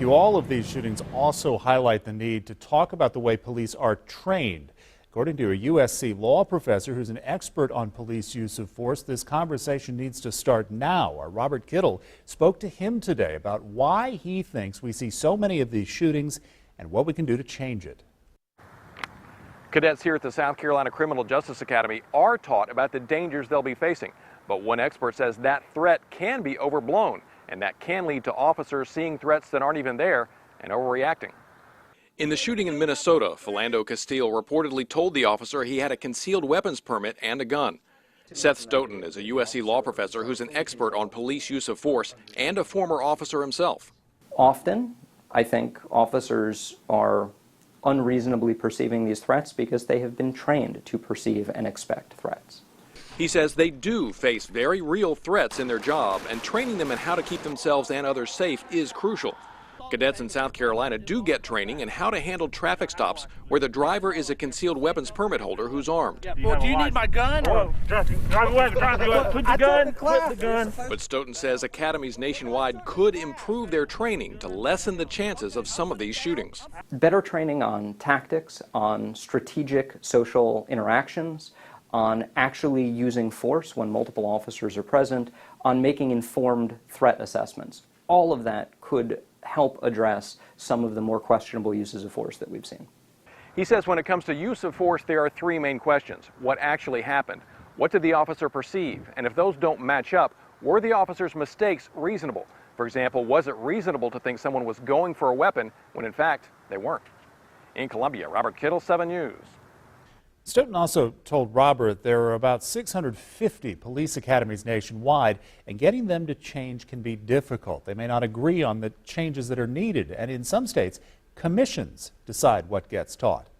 All of these shootings also highlight the need to talk about the way police are trained. According to a USC law professor who's an expert on police use of force, this conversation needs to start now. Our Robert Kittle spoke to him today about why he thinks we see so many of these shootings and what we can do to change it. Cadets here at the South Carolina Criminal Justice Academy are taught about the dangers they'll be facing. But one expert says that threat can be overblown, and that can lead to officers seeing threats that aren't even there and overreacting. In the shooting in Minnesota, Philando Castile reportedly told the officer he had a concealed weapons permit and a gun. Seth Stoughton is a USC law professor who's an expert on police use of force and a former officer himself. Often, I think officers are unreasonably perceiving these threats because they have been trained to perceive and expect threats. He says they do face very real threats in their job, and training them in how to keep themselves and others safe is crucial. Cadets in South Carolina do get training in how to handle traffic stops where the driver is a concealed weapons permit holder who's armed. Well, do you need my gun? Drive away, put the gun. But Stoughton says academies nationwide could improve their training to lessen the chances of some of these shootings. Better training on tactics, on strategic social interactions, on actually using force when multiple officers are present, on making informed threat assessments. All of that could help address some of the more questionable uses of force that we've seen. He says when it comes to use of force, there are three main questions. What actually happened? What did the officer perceive? And if those don't match up, were the officer's mistakes reasonable? For example, was it reasonable to think someone was going for a weapon when in fact they weren't? In Columbia, Robert Kittle, 7 News. Stoughton also told Robert there are about 650 police academies nationwide, and getting them to change can be difficult. They may not agree on the changes that are needed, and in some states, commissions decide what gets taught.